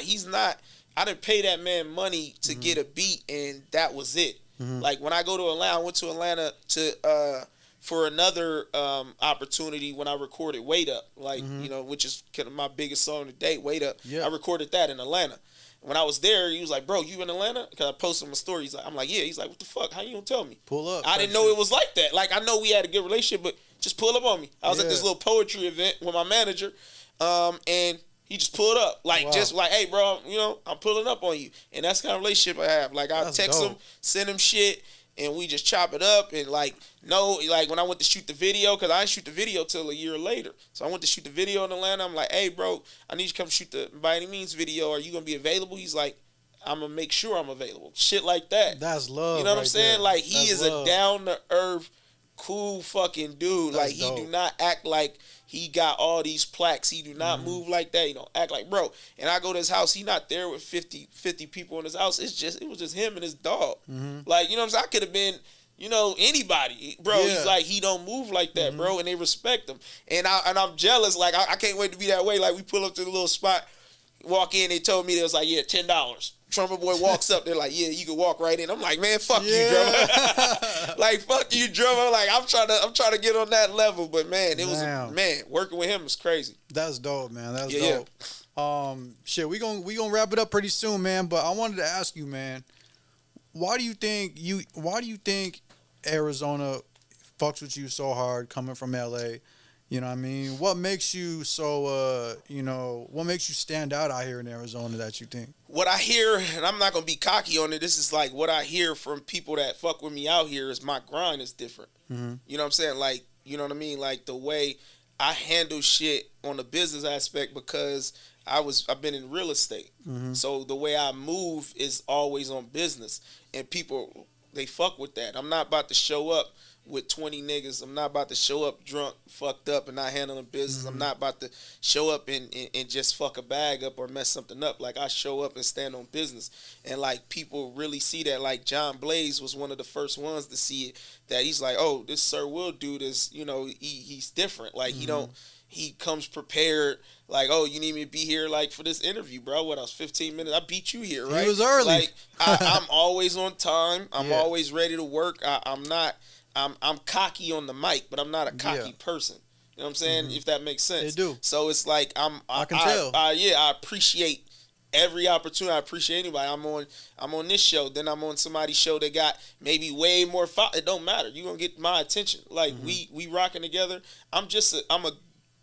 B: I didn't pay that man money to get a beat, and that was it. Like when I go to Atlanta, I went to Atlanta for another opportunity when I recorded Wait Up, which is kind of my biggest song to date, Wait Up. Yeah. I recorded that in Atlanta. When I was there, he was like, bro, you in Atlanta? Because I posted my story. I'm like, yeah. He's like, what the fuck? How you gonna tell me? Pull up. I didn't know it was like that. Like, I know we had a good relationship, but just pull up on me. I was at this little poetry event with my manager, and he just pulled up. Like, just like, hey, bro, I'm pulling up on you. And that's the kind of relationship I have. Like, I text him, send him shit. and we just chop it up. And like when I went to shoot the video, because I didn't shoot the video till a year later, so I went to shoot the video in Atlanta. I'm like, hey bro, I need you to come shoot the By Any Means video. Are you gonna be available? He's like, I'm gonna make sure I'm available. Shit like that.
A: That's love.
B: You know what I'm saying?
A: There.
B: Like he
A: That's
B: is
A: love.
B: a down to earth, cool fucking dude.
A: That's
B: like he
A: dope.
B: do not act like he got all these plaques. He do not move like that. He don't act like bro. And I go to his house. He not there with 50 people in his house. It was just him and his dog. Like, you know what I'm saying? I could have been, you know, anybody, bro.
A: Yeah.
B: He's like, he don't move like that, bro. And they respect him. And I'm jealous. Like I can't wait to be that way. Like we pull up to the little spot, walk in. They told me they was like, yeah, $10. Drumma Boy walks up. They're like, yeah, you can walk right in. I'm like, man, fuck you, Drumma. Like, fuck you, Drumma. Like, I'm trying to get on that level. But man, it was working with him was crazy.
A: That's dope, man. That's dope. Yeah. Shit, we gonna wrap it up pretty soon, man. But I wanted to ask you, man, why do you think Arizona fucks with you so hard coming from LA? You know what I mean? What makes you so, what makes you stand out here in Arizona that you think?
B: What I hear, and I'm not going to be cocky on it, this is like what I hear from people that fuck with me out here is my grind is different. You know what I'm saying? Like, you know what I mean? Like the way I handle shit on the business aspect because I've been in real estate. So the way I move is always on business. And people, they fuck with that. I'm not about to show up with 20 niggas. I'm not about to show up drunk, fucked up, and not handling business. I'm not about to show up and just fuck a bag up or mess something up. Like, I show up and stand on business. And, like, people really see that. Like, John Blaze was one of the first ones to see it, that he's like, oh, this SIL WILL dude is, you know, he's different. Like, he comes prepared. Like, oh, you need me to be here, like, for this interview, bro. What else? 15 minutes? I beat you here, right?
A: He was early.
B: Like, I'm always on time. I'm always ready to work. I'm cocky on the mic, but I'm not a cocky person. You know what I'm saying? If that makes sense.
A: They do.
B: So it's like I can
A: tell.
B: I appreciate every opportunity. I appreciate anybody. I'm on this show, then I'm on somebody's show that got maybe way more it don't matter. You're gonna get my attention. Like we rocking together. I'm a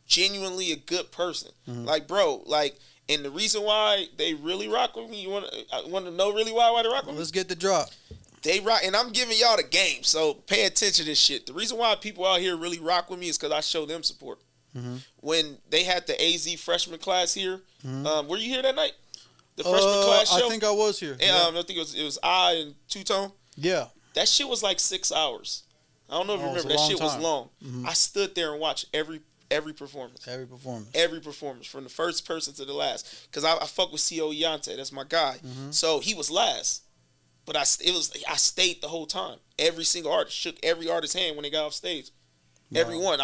B: genuinely a good person. Like, bro, like, and the reason why they really rock with me, you want to know really why they rock with me?
A: Let's get the drop.
B: They rock, and I'm giving y'all the game, so pay attention to this shit. The reason why people out here really rock with me is because I show them support. When they had the AZ freshman class here, were you here that night? The freshman class show?
A: I think I was here.
B: And, I think it was I and Two Tone.
A: Yeah.
B: That shit was like 6 hours. I don't know if you remember. That shit was long. I stood there and watched every performance. Every performance, from the first person to the last. Because I fuck with C.O. Yante. That's my guy. So he was last. But I stayed the whole time. Every single artist shook every artist's hand when they got off stage. Wow. Everyone.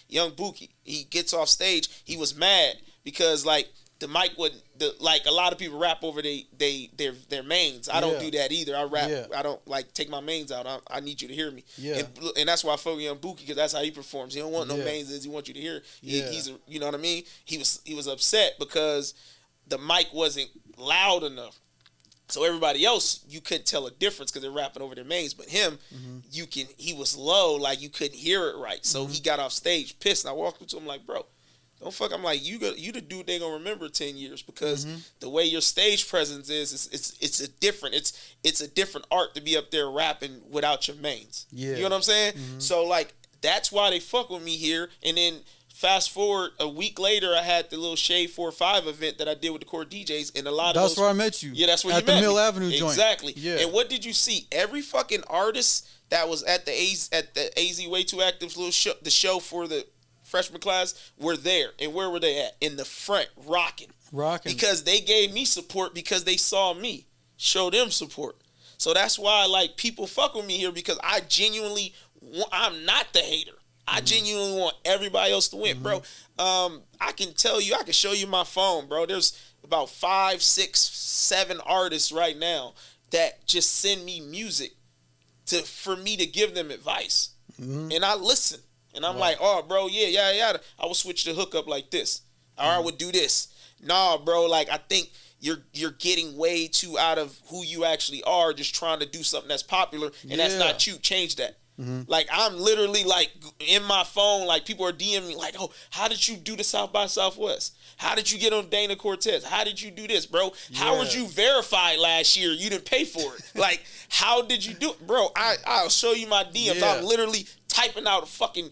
B: Young Buki. He gets off stage. He was mad because like the mic wouldn't. Like a lot of people rap over their mains. I don't do that either. I rap. Yeah. I don't like take my mains out. I need you to hear me. Yeah. And that's why I fuck with Young Buki, because that's how he performs. He don't want no mains. He wants you to hear. He's you know what I mean. He was upset because the mic wasn't loud enough. So everybody else, you couldn't tell a difference because they're rapping over their mains. But him, he was low, like you couldn't hear it right. So he got off stage pissed. And I walked up to him like, bro, don't fuck. I'm like, you the dude they gonna remember 10 years because the way your stage presence it's a different art to be up there rapping without your mains. Yeah. You know what I'm saying? So like that's why they fuck with me here. And then fast forward a week later, I had the little Shade 4-5 event that I did with the core DJs, and a lot of
A: that's where I met you.
B: Yeah, that's where you met
A: at the Mill
B: me.
A: Avenue joint.
B: Exactly.
A: Yeah.
B: And what did you see? Every fucking artist that was at the AZ Way Too Active little show, the show for the freshman class, were there. And where were they at? In the front, rocking. Because they gave me support because they saw me show them support. So that's why like people fuck with me here, because I genuinely, I'm not the hater. I genuinely want everybody else to win, bro. I can tell you, I can show you my phone, bro. There's about 5, 6, 7 artists right now that just send me music for me to give them advice. And I listen. And I'm like, oh, bro, yeah. I would switch the hook up like this. Or I would do this. Nah, bro, like I think you're getting way too out of who you actually are, just trying to do something that's popular, and that's not you. Change that. Like, I'm literally, like, in my phone, like, people are DMing me, like, oh, how did you do the South by Southwest? How did you get on Dana Cortez? How did you do this, bro? How was you verified last year? You didn't pay for it. Like, how did you do it? Bro, I'll show you my DMs. I'm literally typing out a fucking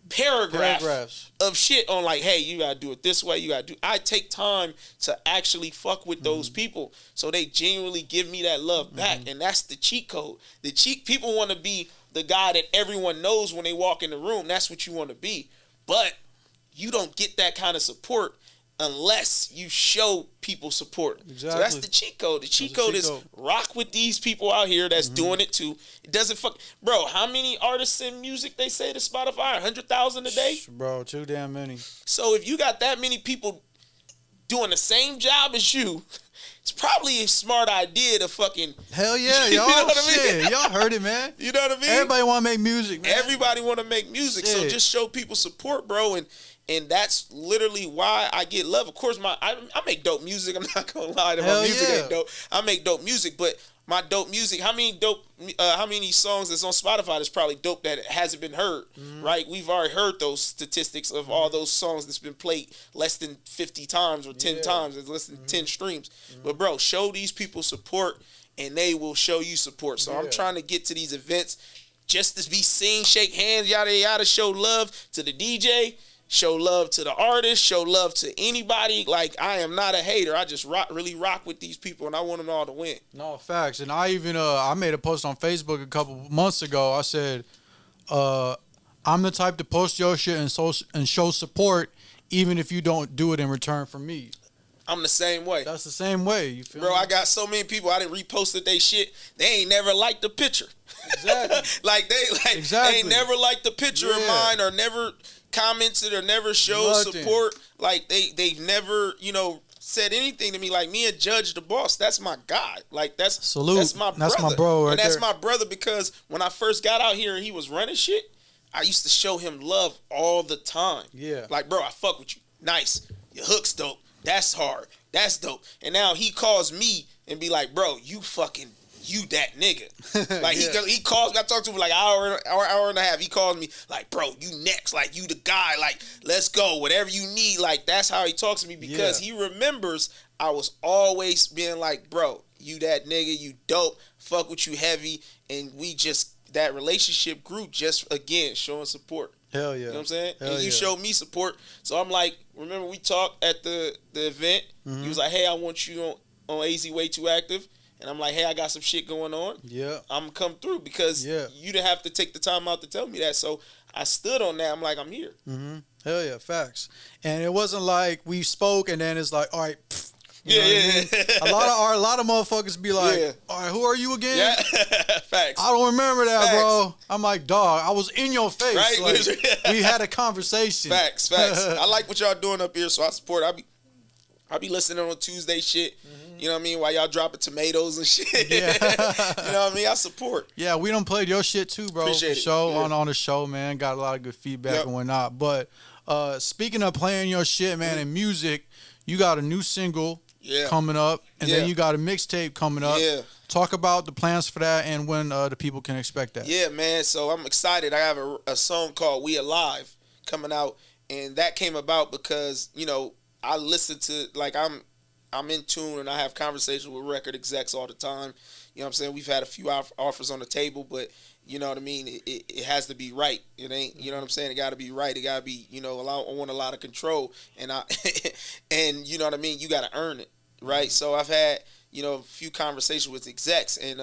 B: paragraphs of shit on, like, hey, you gotta do it this way. You gotta do. I take time to actually fuck with those people, so they genuinely give me that love back, and that's the cheat code. People want to be the guy that everyone knows when they walk in the room. That's what you want to be, but you don't get that kind of support unless you show people support. Exactly. So that's the cheat code. The cheat code is rock with these people out here that's doing it too. It doesn't fuck. Bro, how many artists in music they say to Spotify? 100,000 a day?
A: Bro, too damn many.
B: So if you got that many people doing the same job as you, it's probably a smart idea to fucking...
A: Hell yeah, y'all. You know what I mean? Y'all heard it, man.
B: You know what I mean?
A: Everybody want to make music, man.
B: Everybody want to make music. So just show people support, bro, and that's literally why I get love. Of course, I make dope music. I'm not gonna lie, my music ain't dope. I make dope music, but my dope music, how many songs that's on Spotify that's probably dope that hasn't been heard, right? We've already heard those statistics of all those songs that's been played less than 50 times or 10 times, it's less than 10 streams. But bro, show these people support and they will show you support. So I'm trying to get to these events just to be seen, shake hands, yada yada, show love to the DJ, show love to the artist, show love to anybody. Like, I am not a hater. I just really rock with these people, and I want them all to win.
A: No, facts. And I even I made a post on Facebook a couple months ago. I said, I'm the type to post your shit and show support, even if you don't do it in return from me.
B: I'm the same way.
A: That's the same way. You feel
B: Bro,
A: me?
B: I got so many people, I didn't reposted they shit. They ain't never liked the picture.
A: Exactly.
B: They ain't never liked the picture of mine, or never commented, or never showed support. Like, they've never, said anything to me. Like, me and Judge the Boss, that's my guy. Like, that's my brother.
A: That's my bro,
B: and that's my brother, because when I first got out here and he was running shit, I used to show him love all the time. Yeah. Like, bro, I fuck with you. Nice. Your hook's dope. That's hard. That's dope. And now he calls me and be like, bro, you that nigga. Like, he calls me. I talked to him for like hour and a half. He calls me like, bro, you next. Like, you the guy. Like, let's go. Whatever you need. Like, that's how he talks to me, because he remembers I was always being like, bro, you that nigga. You dope. Fuck with you heavy. And that relationship grew just, again, showing support.
A: Hell yeah.
B: You know what I'm saying? And you showed me support. So I'm like, remember we talked at the event? He was like, hey, I want you on AZ Way Too Active. And I'm like, hey, I got some shit going on. Yeah. I'm going to come through, because you didn't have to take the time out to tell me that. So I stood on that. I'm like, I'm here.
A: Hell yeah, facts. And it wasn't like we spoke and then it's like, all right, you know what I mean? A lot of motherfuckers be like, all right, who are you again? Yeah.
B: Facts.
A: I don't remember that, bro. I'm like, dog, I was in your face. Right? Like, we had a conversation.
B: Facts. I like what y'all doing up here, so I support. I be listening on Tuesday shit. You know what I mean? While y'all dropping tomatoes and shit. Yeah. You know what I mean? I support.
A: Yeah, we done played your shit too, bro.
B: Appreciate it.
A: On the show, man. Got a lot of good feedback and whatnot. But speaking of playing your shit, man, and music, you got a new single coming up, and then you got a mixtape coming up. Yeah. Talk about the plans for that and when the people can expect that.
B: Yeah, man. So I'm excited. I have a song called We Alive coming out, and that came about because, I listen to, like, I'm in tune, and I have conversations with record execs all the time. You know what I'm saying? We've had a few offers on the table, but you know what I mean? It has to be right. It ain't, you know what I'm saying? It got to be right. It got to be, I want a lot of control, and and you know what I mean? You got to earn it, right? So I've had, a few conversations with execs, and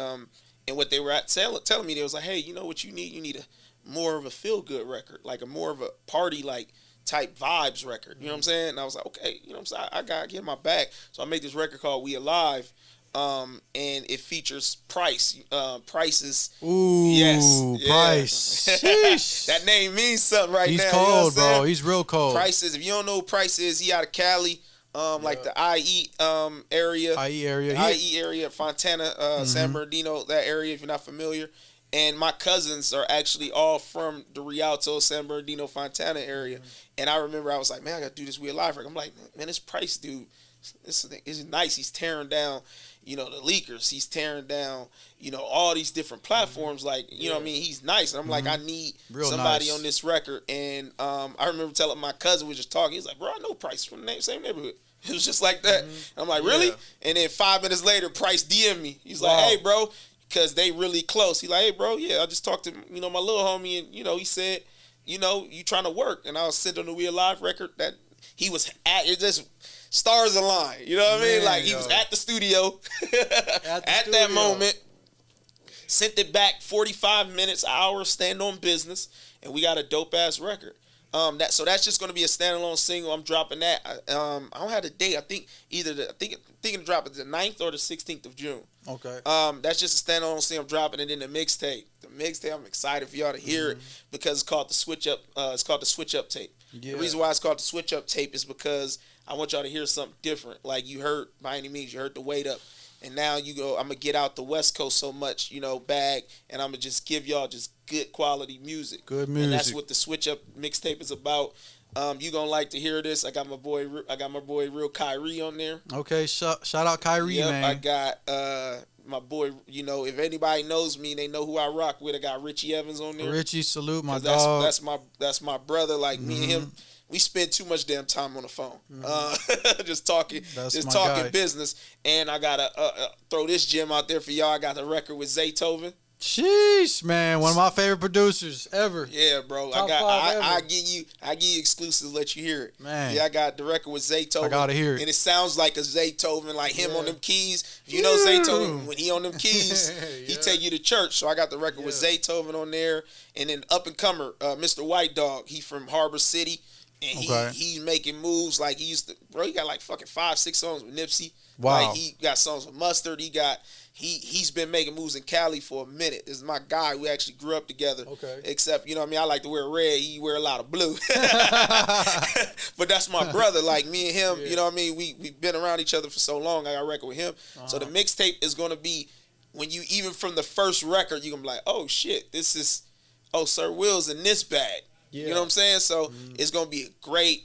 B: what they were telling me, they was like, hey, you know what you need? You need more of a feel-good record, like a more of a party, like, type vibes record. You know what I'm saying? And I was like, okay, you know what I'm saying? I got to get my back. So I made this record called We Alive, and it features Price. Price is...
A: Ooh, yes, Price.
B: That name means something right
A: He's
B: now.
A: He's cold, bro. He's real cold.
B: Price is, if you don't know who Price is, he out of Cali, like the IE area. IE area, Fontana, San Bernardino, that area, if you're not familiar. And my cousins are actually all from the Rialto, San Bernardino, Fontana area. And I remember I was like, man, I got to do this We Alive record. I'm like, man, this Price dude, this thing is nice. He's tearing down, the leakers. He's tearing down, all these different platforms. Like, you know what I mean? He's nice. And I'm like, I need somebody on this record. And I remember telling my cousin, we was just talking. He's like, bro, I know Price from the same neighborhood. It was just like that. I'm like, really? Yeah. And then 5 minutes later, Price DM'd me. He's like, hey, bro, because they really close. He's like, hey, bro, yeah, I just talked to, my little homie, and, he said, you trying to work. And I was sent on the We Alive record that he was at. It just stars align. You know what I mean? Like, he was at the studio at that moment. Sent it back 45 minutes, hour, stand on business, and we got a dope ass record. So that's just gonna be a standalone single. I'm dropping that. I don't have the date. I think thinking to drop it the 9th or the 16th of June.
A: Okay.
B: That's just a standalone single. I'm dropping it in the mixtape. I'm excited for y'all to hear it because it's called the Switch Up. It's called the Switch Up tape. Yeah. The reason why it's called the Switch Up tape is because I want y'all to hear something different. Like, you heard, by any means, you heard the Wait Up. And now I'm going to get out the West Coast so much, bag, and I'm going to just give y'all just good quality music.
A: Good music.
B: And that's what the Switch Up mixtape is about. You going to like to hear this. I got my boy Real Kyrie on there.
A: Okay, shout out Kyrie, man.
B: I got my boy, if anybody knows me, they know who I rock with. I got Richie Evans on there.
A: Richie, salute my dog.
B: That's my brother. Like, me and him, we spend too much damn time on the phone, just talking business. And I gotta throw this gem out there for y'all. I got the record with Zaytoven.
A: Sheesh, man, one of my favorite producers ever.
B: Yeah, bro. I give you exclusives, let you hear it.
A: Man.
B: Yeah, I got the record with Zaytoven.
A: I gotta hear it.
B: And it sounds like a Zaytoven, like him on them keys. If you know Zaytoven, when he on them keys, he take you to church. So I got the record with Zaytoven on there. And then up and comer, Mr. White Dog. He from Harbor City. And he's making moves like he got like fucking 5-6 songs with Nipsey.
A: Wow.
B: Like, he got songs with Mustard. He's been making moves in Cali for a minute. This is my guy. We actually grew up together.
A: Okay.
B: Except, I like to wear red. He wear a lot of blue. But that's my brother. Like, me and him, we've been around each other for so long. I got a record with him. So the mixtape is going to be, when you, even from the first record, you're going to be like, oh shit, SIL Will's in this bag. Yeah. You know what I'm saying? So it's going to be a great,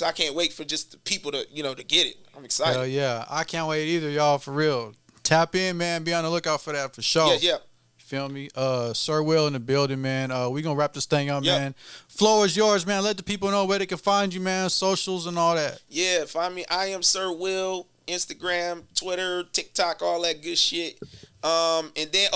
B: I can't wait for just the people to, to get it. I'm excited.
A: Hell yeah. I can't wait either, y'all, for real. Tap in, man. Be on the lookout for that for sure.
B: Yeah.
A: Feel me? SIL Will in the building, man. We going to wrap this thing up, man. Floor is yours, man. Let the people know where they can find you, man. Socials and all that.
B: Yeah, find me. I am SIL Will. Instagram, Twitter, TikTok, all that good shit. And then,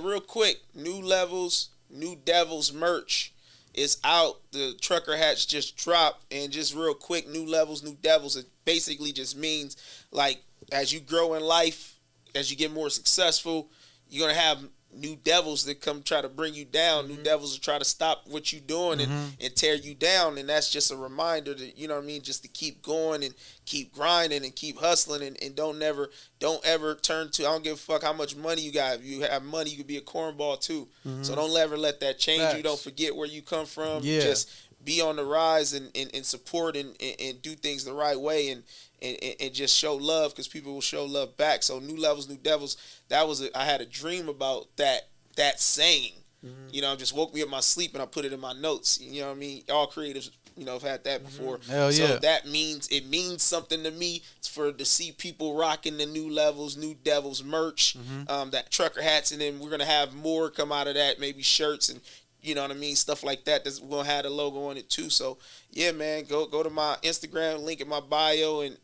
B: real quick, New Levels, New Devils merch is out. The trucker hats just dropped. And just real quick, New Levels, New Devils, it basically just means, like, as you grow in life, as you get more successful, you're going to have new devils that come try to bring you down. New devils will try to stop what you're doing and tear you down. And that's just a reminder that, just to keep going and keep grinding and keep hustling and don't ever turn to, I don't give a fuck how much money you got. If you have money, you could be a cornball too. So don't ever let that change you. Don't forget where you come from.
A: Yeah.
B: Just be on the rise and support and do things the right way and just show love, because people will show love back. So New Levels, New Devils, I had a dream about that saying. Just woke me up in my sleep and I put it in my notes. You know what I mean? All creatives, have had that before.
A: Hell yeah.
B: So it means something to me. It's to see people rocking the New Levels, New Devils merch, that trucker hats, and then we're gonna have more come out of that, maybe shirts and you know what I mean, stuff like that. We're gonna have the logo on it too. So yeah, man, go to my Instagram, link in my bio, and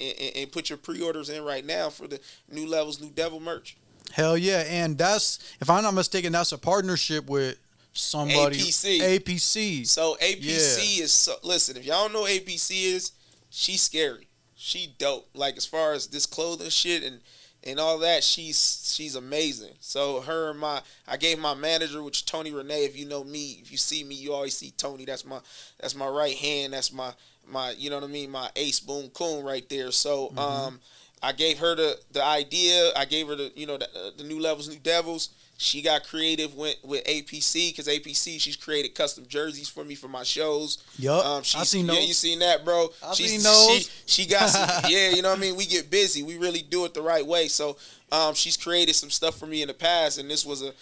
B: put your pre-orders in right now for the New Levels, New Devil merch.
A: Hell yeah, and that's, if I'm not mistaken, that's a partnership with somebody. APC.
B: So APC is listen, if y'all don't know what APC is, she's scary. She dope. Like, as far as this clothing shit and all that, she's amazing. So I gave my manager, which is Tony Renee. If you know me, if you see me, you always see Tony. That's my right hand. That's my you know what I mean, my ace boom coon right there. So I gave her the idea. I gave her the New Levels, New Devils. She got creative with APC, because APC, she's created custom jerseys for me for my shows.
A: Yup, I seen those.
B: Yeah, you seen that, bro?
A: Seen those.
B: She got some, yeah, you know what I mean? We get busy. We really do it the right way. So she's created some stuff for me in the past, and this was a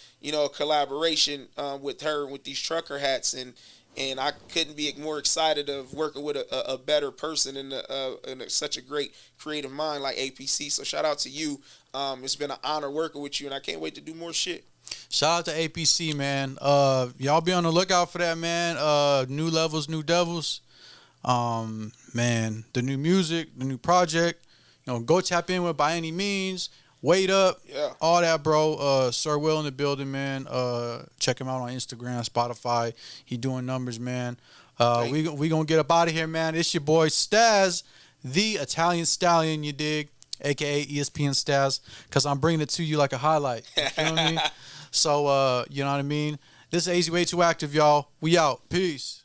B: collaboration with her with these trucker hats, and and I couldn't be more excited of working with a better person and such a great creative mind like APC. So shout out to you. It's been an honor working with you, and I can't wait to do more shit.
A: Shout out to APC, man. Y'all be on the lookout for that, man. New levels, new devils. Man, the new music, the new project. Go tap in with By Any Means. Wait Up.
B: Yeah.
A: All that, bro. SIL WILL in the building, man. Check him out on Instagram, Spotify. He doing numbers, man. We gonna get up out of here, man. It's your boy Staz, the Italian Stallion, you dig? AKA ESPN Staz, because I'm bringing it to you like a highlight. You feel me? So, you know what I mean? This is AZ Way Too Active, y'all. We out. Peace.